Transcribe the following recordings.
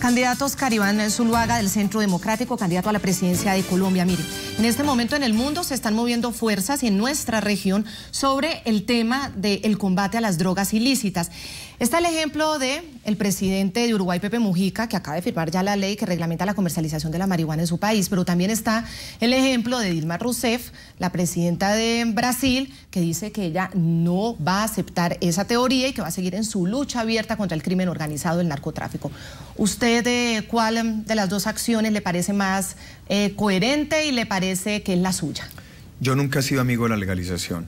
Candidato Oscar Iván Zuluaga del Centro Democrático, candidato a la presidencia de Colombia. Mire, en este momento en el mundo se están moviendo fuerzas y en nuestra región sobre el tema del combate a las drogas ilícitas. Está el ejemplo del presidente de Uruguay, Pepe Mujica, que acaba de firmar ya la ley que reglamenta la comercialización de la marihuana en su país, pero también está el ejemplo de Dilma Rousseff, la presidenta de Brasil, que dice que ella no va a aceptar esa teoría y que va a seguir en su lucha abierta contra el crimen organizado y el narcotráfico. ¿Usted cuál de las dos acciones le parece más coherente y le parece que es la suya? Yo nunca he sido amigo de la legalización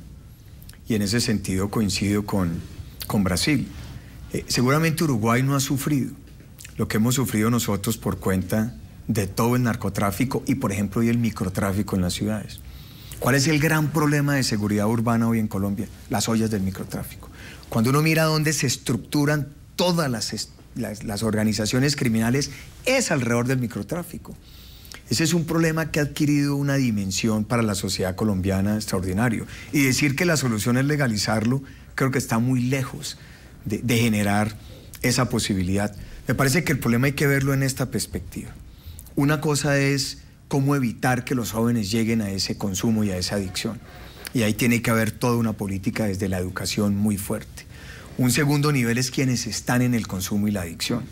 y en ese sentido coincido con Brasil. Seguramente Uruguay no ha sufrido lo que hemos sufrido nosotros por cuenta de todo el narcotráfico y, por ejemplo, hoy el microtráfico en las ciudades. ¿Cuál es el gran problema de seguridad urbana hoy en Colombia? Las ollas del microtráfico. Cuando uno mira dónde se estructuran todas las organizaciones criminales, es alrededor del microtráfico. Ese es un problema que ha adquirido una dimensión para la sociedad colombiana extraordinario. Y decir que la solución es legalizarlo, creo que está muy lejos de generar esa posibilidad. Me parece que el problema hay que verlo en esta perspectiva. Una cosa es cómo evitar que los jóvenes lleguen a ese consumo y a esa adicción. Y ahí tiene que haber toda una política desde la educación muy fuerte. Un segundo nivel es quienes están en el consumo y la adicción.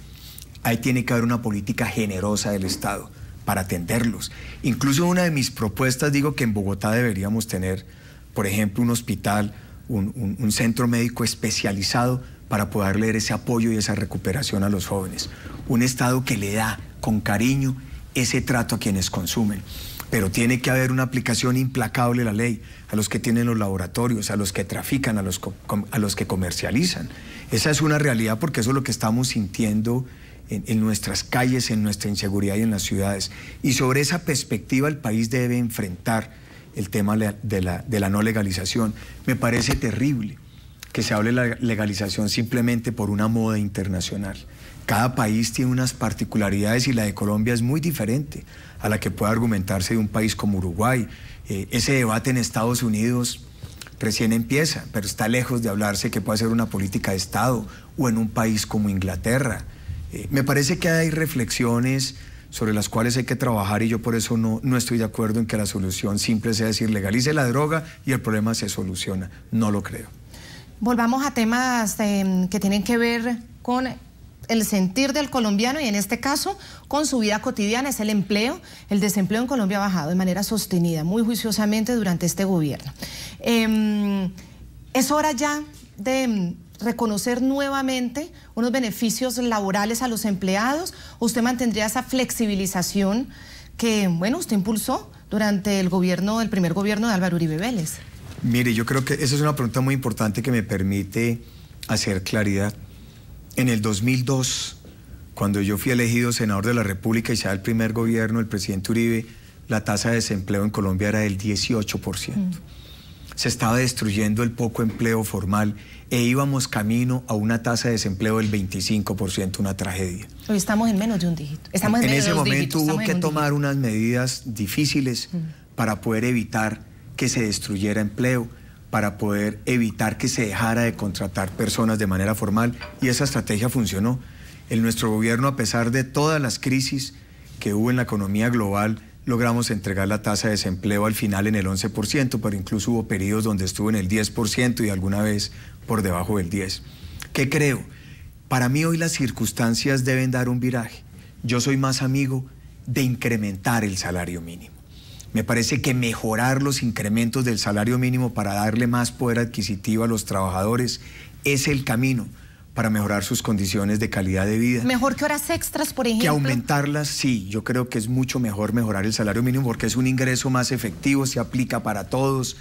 Ahí tiene que haber una política generosa del Estado para atenderlos. Incluso una de mis propuestas, digo que en Bogotá deberíamos tener, por ejemplo, un hospital, un centro médico especializado para poder leer ese apoyo y esa recuperación a los jóvenes. Un Estado que le da con cariño ese trato a quienes consumen. Pero tiene que haber una aplicación implacable de la ley a los que tienen los laboratorios, a los que trafican, a los que comercializan. Esa es una realidad porque eso es lo que estamos sintiendo en nuestras calles, en nuestra inseguridad y en las ciudades. Y sobre esa perspectiva el país debe enfrentar el tema de la no legalización. Me parece terrible que se hable de la legalización simplemente por una moda internacional. Cada país tiene unas particularidades y la de Colombia es muy diferente a la que puede argumentarse de un país como Uruguay. Ese debate en Estados Unidos recién empieza, pero está lejos de hablarse que pueda ser una política de Estado o en un país como Inglaterra. Me parece que hay reflexiones sobre las cuales hay que trabajar y yo por eso no estoy de acuerdo en que la solución simple sea decir legalice la droga y el problema se soluciona. No lo creo. Volvamos a temas que tienen que ver con el sentir del colombiano y en este caso con su vida cotidiana, es el empleo. El desempleo en Colombia ha bajado de manera sostenida, muy juiciosamente durante este gobierno. Es hora ya de reconocer nuevamente unos beneficios laborales a los empleados. ¿Usted mantendría esa flexibilización que, bueno, usted impulsó durante el primer gobierno de Álvaro Uribe Vélez? Mire, yo creo que esa es una pregunta muy importante que me permite hacer claridad. En el 2002, cuando yo fui elegido senador de la República y se da el primer gobierno del presidente Uribe, la tasa de desempleo en Colombia era del 18%. Se estaba destruyendo el poco empleo formal e íbamos camino a una tasa de desempleo del 25%, una tragedia. Hoy estamos en menos de un dígito. En ese momento hubo que tomar unas medidas difíciles para poder evitar que se destruyera empleo, para poder evitar que se dejara de contratar personas de manera formal, y esa estrategia funcionó. En nuestro gobierno, a pesar de todas las crisis que hubo en la economía global, logramos entregar la tasa de desempleo al final en el 11%, pero incluso hubo periodos donde estuvo en el 10% y alguna vez por debajo del 10%. ¿Qué creo? Para mí hoy las circunstancias deben dar un viraje. Yo soy más amigo de incrementar el salario mínimo. Me parece que mejorar los incrementos del salario mínimo para darle más poder adquisitivo a los trabajadores es el camino para mejorar sus condiciones de calidad de vida. ¿Mejor que horas extras, por ejemplo? Que aumentarlas, sí. Yo creo que es mucho mejor mejorar el salario mínimo porque es un ingreso más efectivo, se aplica para todos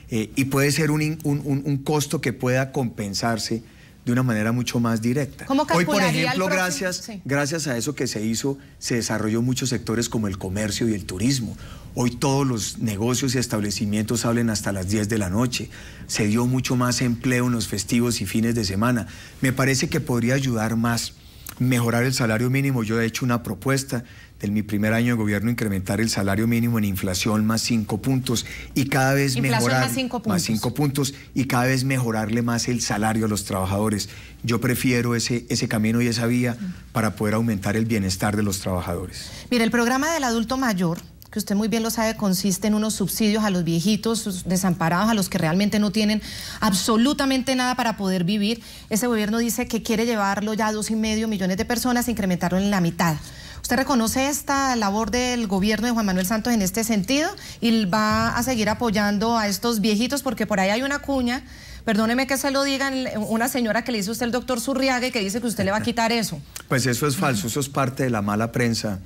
y puede ser un costo que pueda compensarse de una manera mucho más directa. Hoy, por ejemplo, gracias a eso que se hizo, se desarrolló muchos sectores como el comercio y el turismo. Hoy todos los negocios y establecimientos abren hasta las 10 de la noche. Se dio mucho más empleo en los festivos y fines de semana. Me parece que podría ayudar más mejorar el salario mínimo. Yo he hecho una propuesta de mi primer año de gobierno, incrementar el salario mínimo en inflación más 5 puntos y cada vez mejorar más 5 puntos y cada vez mejorarle más el salario a los trabajadores. Yo prefiero ese camino y esa vía para poder aumentar el bienestar de los trabajadores. Mire, el programa del adulto mayor, que usted muy bien lo sabe, consiste en unos subsidios a los viejitos desamparados, a los que realmente no tienen absolutamente nada para poder vivir. Ese gobierno dice que quiere llevarlo ya a 2,5 millones de personas, incrementarlo en la mitad. ¿Usted reconoce esta labor del gobierno de Juan Manuel Santos en este sentido y va a seguir apoyando a estos viejitos? Porque por ahí hay una cuña, perdóneme que se lo digan, una señora que le dice usted el doctor Zurriaga y que dice que usted le va a quitar eso. Pues eso es falso, eso es parte de la mala prensa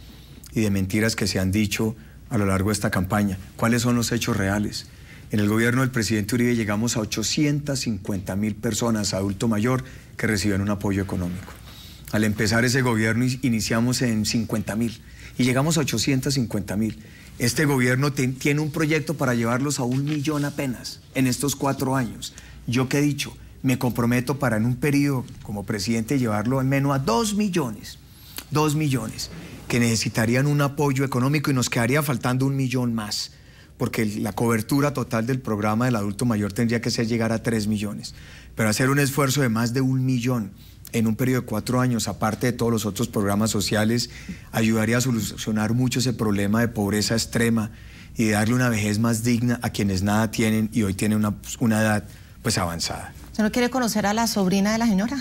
y de mentiras que se han dicho a lo largo de esta campaña. ¿Cuáles son los hechos reales? En el gobierno del presidente Uribe llegamos a 850.000 personas, adulto mayor, que reciben un apoyo económico. Al empezar ese gobierno iniciamos en 50.000 y llegamos a 850.000. Este gobierno tiene un proyecto para llevarlos a 1 millón apenas en estos 4 años. ¿Yo qué he dicho? Me comprometo para en un periodo como presidente llevarlo al menos a 2 millones. 2 millones que necesitarían un apoyo económico y nos quedaría faltando 1 millón más, porque la cobertura total del programa del adulto mayor tendría que ser llegar a 3 millones. Pero hacer un esfuerzo de más de 1 millón en un periodo de 4 años, aparte de todos los otros programas sociales, ayudaría a solucionar mucho ese problema de pobreza extrema y de darle una vejez más digna a quienes nada tienen y hoy tienen una edad pues avanzada. ¿Usted no quiere conocer a la sobrina de la señora?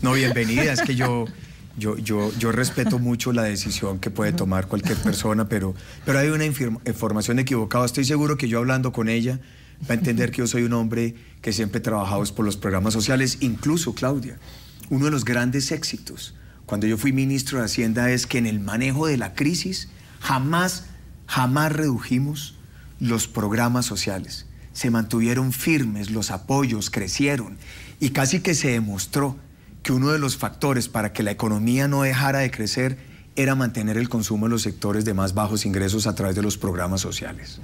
No, bienvenida, es que yo respeto mucho la decisión que puede tomar cualquier persona, pero hay una información equivocada. Estoy seguro que yo hablando con ella va a entender que yo soy un hombre que siempre he trabajado por los programas sociales. Incluso, Claudia, uno de los grandes éxitos cuando yo fui ministro de Hacienda es que en el manejo de la crisis jamás redujimos los programas sociales. Se mantuvieron firmes, los apoyos crecieron y casi que se demostró que uno de los factores para que la economía no dejara de crecer era mantener el consumo en los sectores de más bajos ingresos a través de los programas sociales.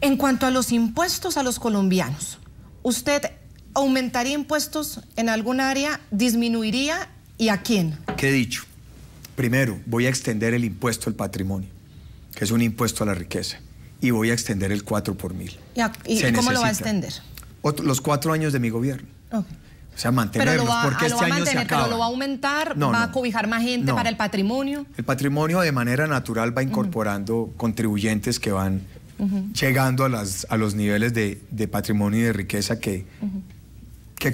En cuanto a los impuestos a los colombianos, ¿usted aumentaría impuestos en algún área, disminuiría y a quién? ¿Qué he dicho? Primero, voy a extender el impuesto al patrimonio, que es un impuesto a la riqueza, y voy a extender el 4 por 1000. ¿Y cómo lo va a extender? Los 4 años de mi gobierno. Okay. O sea, mantenerlos, porque este año se acaba. ¿Pero lo va a aumentar? ¿Va a cobijar más gente para el patrimonio? El patrimonio de manera natural va incorporando contribuyentes que van llegando a los niveles de patrimonio y de riqueza que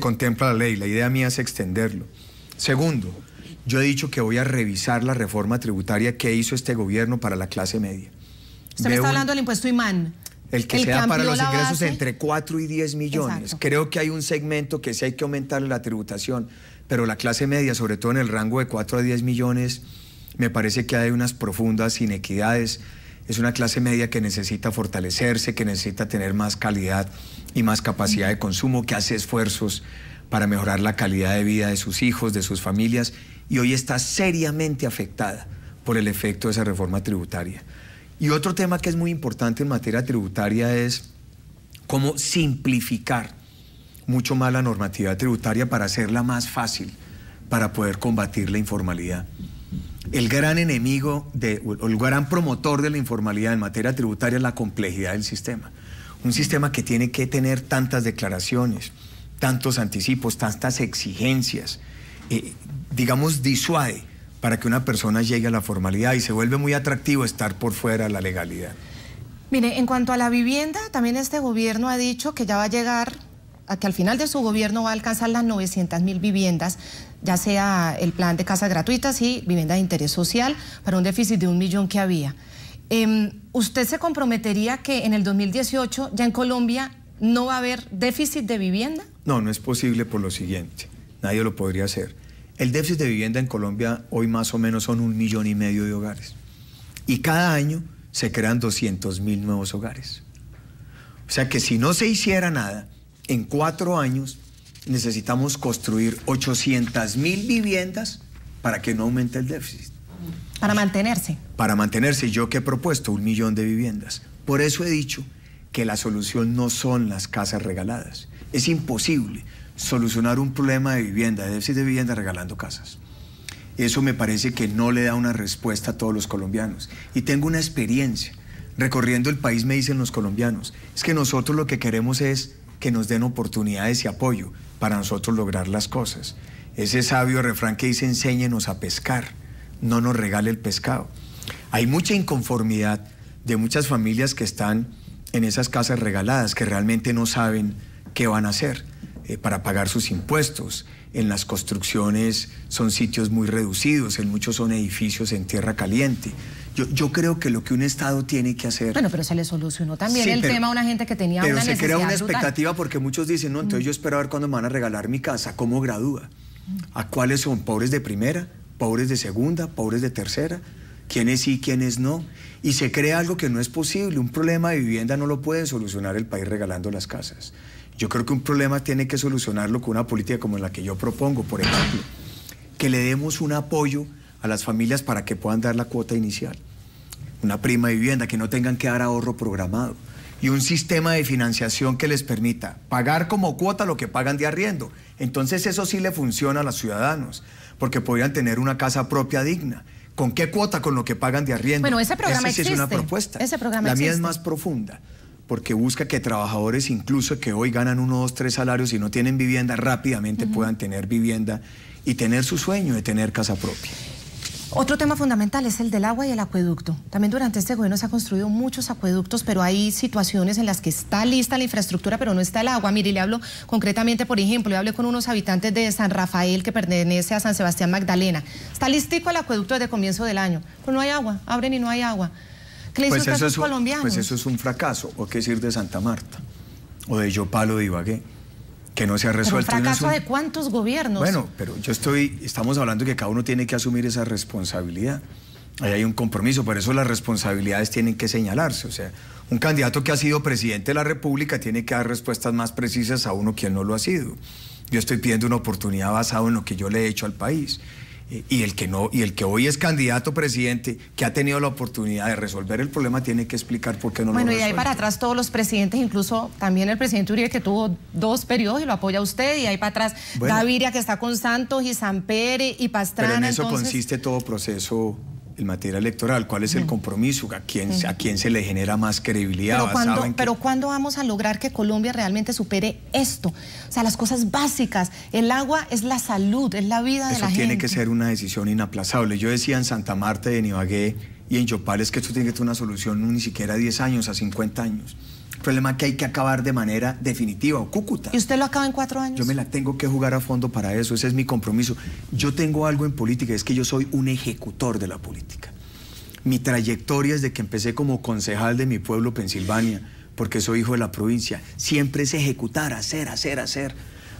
contempla la ley. La idea mía es extenderlo. Segundo, yo he dicho que voy a revisar la reforma tributaria que hizo este gobierno para la clase media. Usted me está hablando del impuesto imán. El que se da para los ingresos entre 4 y 10 millones. Exacto. Creo que hay un segmento que sí hay que aumentarle la tributación, pero la clase media, sobre todo en el rango de 4 a 10 millones, me parece que hay unas profundas inequidades. Es una clase media que necesita fortalecerse, que necesita tener más calidad y más capacidad de consumo, que hace esfuerzos para mejorar la calidad de vida de sus hijos, de sus familias, y hoy está seriamente afectada por el efecto de esa reforma tributaria. Y otro tema que es muy importante en materia tributaria es cómo simplificar mucho más la normativa tributaria para hacerla más fácil, para poder combatir la informalidad. El gran enemigo, o el gran promotor de la informalidad en materia tributaria es la complejidad del sistema. Un sistema que tiene que tener tantas declaraciones, tantos anticipos, tantas exigencias, digamos, disuade para que una persona llegue a la formalidad y se vuelve muy atractivo estar por fuera de la legalidad. Mire, en cuanto a la vivienda, también este gobierno ha dicho que ya va a llegar, a que al final de su gobierno va a alcanzar las 900.000 viviendas, ya sea el plan de casas gratuitas y vivienda de interés social, para un déficit de 1 millón que había. ¿Usted se comprometería que en el 2018 ya en Colombia no va a haber déficit de vivienda? No, no es posible por lo siguiente, nadie lo podría hacer. El déficit de vivienda en Colombia hoy más o menos son 1,5 millones de hogares. Y cada año se crean 200.000 nuevos hogares. O sea que si no se hiciera nada, en 4 años necesitamos construir 800.000 viviendas para que no aumente el déficit. Para mantenerse. Para mantenerse. ¿Yo qué he propuesto? 1 millón de viviendas. Por eso he dicho que la solución no son las casas regaladas. Es imposible solucionar un problema de vivienda, de déficit de vivienda, regalando casas. Eso me parece que no le da una respuesta a todos los colombianos. Y tengo una experiencia. Recorriendo el país me dicen los colombianos, es que nosotros lo que queremos es que nos den oportunidades y apoyo para nosotros lograr las cosas. Ese sabio refrán que dice, enséñenos a pescar, no nos regale el pescado. Hay mucha inconformidad de muchas familias que están en esas casas regaladas, que realmente no saben qué van a hacer para pagar sus impuestos. En las construcciones son sitios muy reducidos, en muchos son edificios en tierra caliente. Yo creo que lo que un Estado tiene que hacer... Bueno, pero se le solucionó también el tema a una gente que tenía una necesidad. Pero se crea una brutal. expectativa porque muchos dicen, no, entonces yo espero a ver cuándo me van a regalar mi casa, ¿cómo gradúa? ¿A cuáles son? ¿Pobres de primera? ¿Pobres de segunda? ¿Pobres de tercera? ¿Quiénes sí, quiénes no? Y se crea algo que no es posible. Un problema de vivienda no lo puede solucionar el país regalando las casas. Yo creo que un problema tiene que solucionarlo con una política como la que yo propongo, por ejemplo, que le demos un apoyo a las familias para que puedan dar la cuota inicial. Una prima de vivienda, que no tengan que dar ahorro programado. Y un sistema de financiación que les permita pagar como cuota lo que pagan de arriendo. Entonces eso sí le funciona a los ciudadanos, porque podrían tener una casa propia digna. ¿Con qué cuota? Con lo que pagan de arriendo. Bueno, ese programa existe. Es una propuesta. Ese programa La mía existe. es más profunda, porque busca que trabajadores, incluso que hoy ganan 1, 2, 3 salarios y no tienen vivienda, rápidamente puedan tener vivienda y tener su sueño de tener casa propia. Otro tema fundamental es el del agua y el acueducto. También durante este gobierno se han construido muchos acueductos, pero hay situaciones en las que está lista la infraestructura, pero no está el agua. Mire, le hablo concretamente, por ejemplo, le hablé con unos habitantes de San Rafael, que pertenece a San Sebastián Magdalena. Está listico el acueducto desde comienzo del año, pero no hay agua, abren y no hay agua. ¿Qué le dice usted a esos colombianos? Pues eso es un fracaso, o qué decir de Santa Marta, o de Yopal o de Ibagué, que no se ha resuelto. ¿Pero un fracaso de cuántos gobiernos? Bueno, pero estamos hablando de que cada uno tiene que asumir esa responsabilidad. Ahí hay un compromiso, por eso las responsabilidades tienen que señalarse. O sea, un candidato que ha sido presidente de la República tiene que dar respuestas más precisas a uno quien no lo ha sido. Yo estoy pidiendo una oportunidad basada en lo que yo le he hecho al país. Y el que hoy es candidato presidente, que ha tenido la oportunidad de resolver el problema, tiene que explicar por qué no lo resuelve. Bueno, y ahí para atrás todos los presidentes, incluso también el presidente Uribe, que tuvo 2 periodos y lo apoya usted, y ahí para atrás Gaviria, que está con Santos y Samper y Pastrana. Pero en eso consiste todo proceso en materia electoral. ¿Cuál es el compromiso? ¿A quién se le genera más credibilidad? Pero ¿cuándo vamos a lograr que Colombia realmente supere esto? O sea, las cosas básicas. El agua es la salud, es la vida de la gente. Eso tiene que ser una decisión inaplazable. Yo decía en Santa Marta, en Ibagué y en Yopal, es que esto tiene que tener una solución no ni siquiera a 10 años, a 50 años. El problema es que hay que acabar de manera definitiva, o Cúcuta. ¿Y usted lo acaba en 4 años? Yo me la tengo que jugar a fondo para eso, ese es mi compromiso. Yo tengo algo en política, es que yo soy un ejecutor de la política. Mi trayectoria desde que empecé como concejal de mi pueblo, Pensilvania, porque soy hijo de la provincia, siempre es ejecutar, hacer.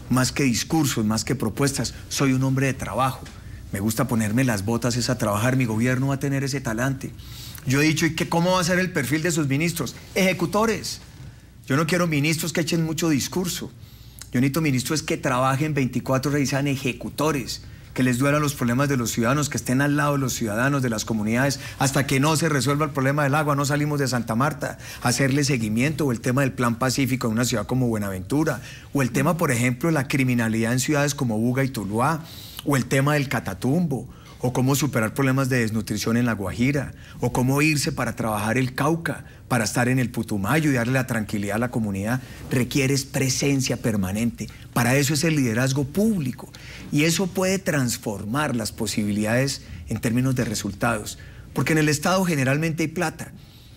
Más que discursos, más que propuestas, soy un hombre de trabajo. Me gusta ponerme las botas a trabajar, mi gobierno va a tener ese talante. Yo he dicho, ¿y cómo va a ser el perfil de sus ministros? Ejecutores. Yo no quiero ministros que echen mucho discurso. Yo necesito ministros que trabajen 24 horas y sean ejecutores, que les duelan los problemas de los ciudadanos, que estén al lado de los ciudadanos, de las comunidades, hasta que no se resuelva el problema del agua. No salimos de Santa Marta a hacerle seguimiento, o el tema del Plan Pacífico en una ciudad como Buenaventura, o el tema, por ejemplo, de la criminalidad en ciudades como Buga y Tuluá, o el tema del Catatumbo, o cómo superar problemas de desnutrición en La Guajira, o cómo irse para trabajar el Cauca, para estar en el Putumayo y darle la tranquilidad a la comunidad. Requiere presencia permanente. Para eso es el liderazgo público. Y eso puede transformar las posibilidades en términos de resultados. Porque en el Estado generalmente hay plata.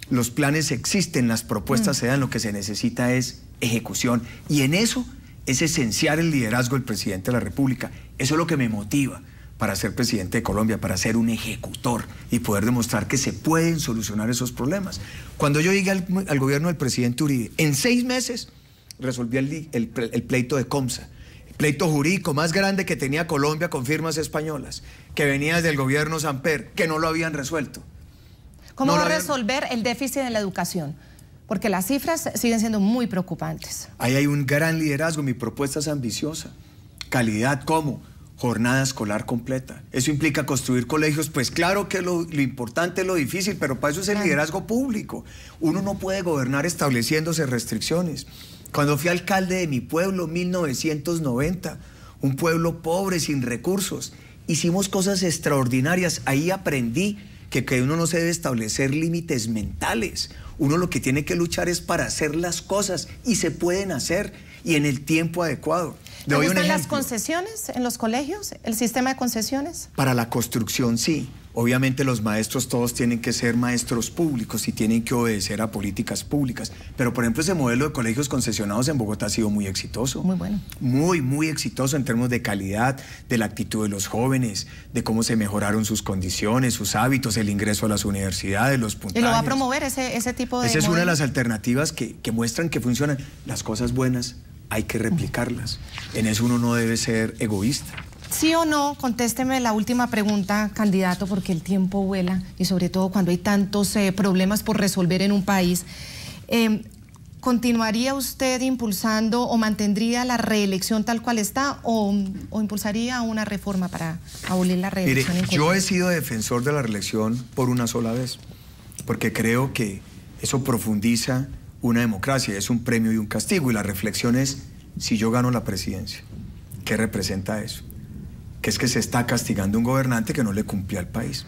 Los planes existen, las propuestas se dan, lo que se necesita es ejecución. Y en eso es esencial el liderazgo del presidente de la República. Eso es lo que me motiva para ser presidente de Colombia, para ser un ejecutor y poder demostrar que se pueden solucionar esos problemas. Cuando yo llegué al gobierno del presidente Uribe, en 6 meses resolví el pleito de Comsa, el pleito jurídico más grande que tenía Colombia con firmas españolas, que venía desde el gobierno Samper, que no lo habían resuelto. ¿Cómo va a resolver el déficit en la educación? Porque las cifras siguen siendo muy preocupantes. Ahí hay un gran liderazgo, mi propuesta es ambiciosa. Calidad, ¿cómo? Jornada escolar completa. Eso implica construir colegios, pues claro que lo importante es lo difícil, pero para eso es el liderazgo público. Uno no puede gobernar estableciéndose restricciones. Cuando fui alcalde de mi pueblo, 1990, un pueblo pobre, sin recursos, hicimos cosas extraordinarias. Ahí aprendí que uno no se debe establecer límites mentales. Uno lo que tiene que luchar es para hacer las cosas, y se pueden hacer, y en el tiempo adecuado. ¿Te gustan las concesiones en los colegios? ¿El sistema de concesiones? Para la construcción, sí. Obviamente los maestros todos tienen que ser maestros públicos y tienen que obedecer a políticas públicas. Pero, por ejemplo, ese modelo de colegios concesionados en Bogotá ha sido muy exitoso. Muy bueno. Muy exitoso en términos de calidad, de la actitud de los jóvenes, de cómo se mejoraron sus condiciones, sus hábitos, el ingreso a las universidades, los puntajes. ¿Y lo va a promover ese tipo de Esa es modelo? una de las alternativas que muestran que funcionan. Las cosas buenas hay que replicarlas. En eso uno no debe ser egoísta. ¿Sí o no? Contésteme la última pregunta, candidato, porque el tiempo vuela y sobre todo cuando hay tantos problemas por resolver en un país. ¿Continuaría usted impulsando o mantendría la reelección tal cual está o impulsaría una reforma para abolir la reelección? Mire, yo he sido defensor de la reelección por una sola vez, porque creo que eso profundiza una democracia, es un premio y un castigo, y la reflexión es, si yo gano la presidencia, ¿qué representa eso? Que es que se está castigando a un gobernante que no le cumplió al país.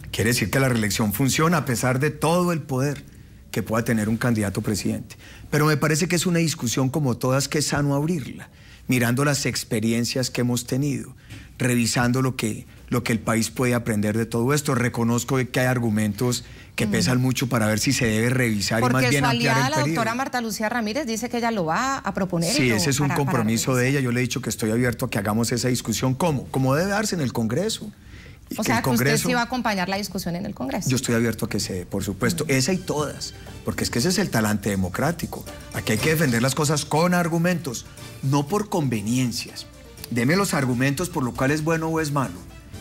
Quiere decir que la reelección funciona a pesar de todo el poder que pueda tener un candidato presidente. Pero me parece que es una discusión como todas que es sano abrirla, mirando las experiencias que hemos tenido, revisando lo que el país puede aprender de todo esto. Reconozco que hay argumentos que pesan mucho para ver si se debe revisar y más bien ampliar el periodo. Porque su aliada, la doctora Marta Lucía Ramírez, dice que ella lo va a proponer. Sí, ese es un compromiso de ella. Yo le he dicho que estoy abierto a que hagamos esa discusión. ¿Cómo? Como debe darse en el Congreso. O sea, que usted sí va a acompañar la discusión en el Congreso. Yo estoy abierto a que se dé, por supuesto. Esa y todas. Porque es que ese es el talante democrático. Aquí hay que defender las cosas con argumentos, no por conveniencias. Deme los argumentos por lo cual es bueno o es malo.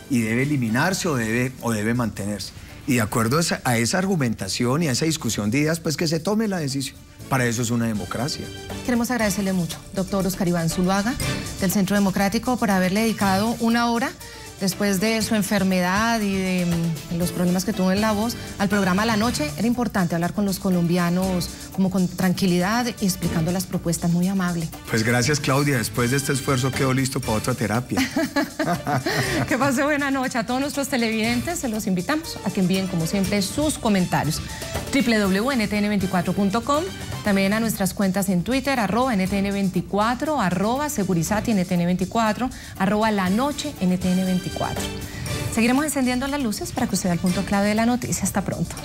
Y debe eliminarse o debe mantenerse. Y de acuerdo a esa argumentación y a esa discusión de ideas, pues que se tome la decisión. Para eso es una democracia. Queremos agradecerle mucho, doctor Oscar Iván Zuluaga, del Centro Democrático, por haberle dedicado una hora después de su enfermedad y de los problemas que tuvo en la voz, al programa La Noche. Era importante hablar con los colombianos como con tranquilidad y explicando las propuestas, muy amable. Pues gracias, Claudia. Después de este esfuerzo quedo listo para otra terapia. Que pase buena noche. A todos nuestros televidentes se los invitamos a que envíen, como siempre, sus comentarios. www.ntn24.com, también a nuestras cuentas en Twitter, @NTN24, @Segurizati NTN24, @La Noche NTN24. Seguiremos encendiendo las luces para que usted vea el punto clave de la noticia. Hasta pronto.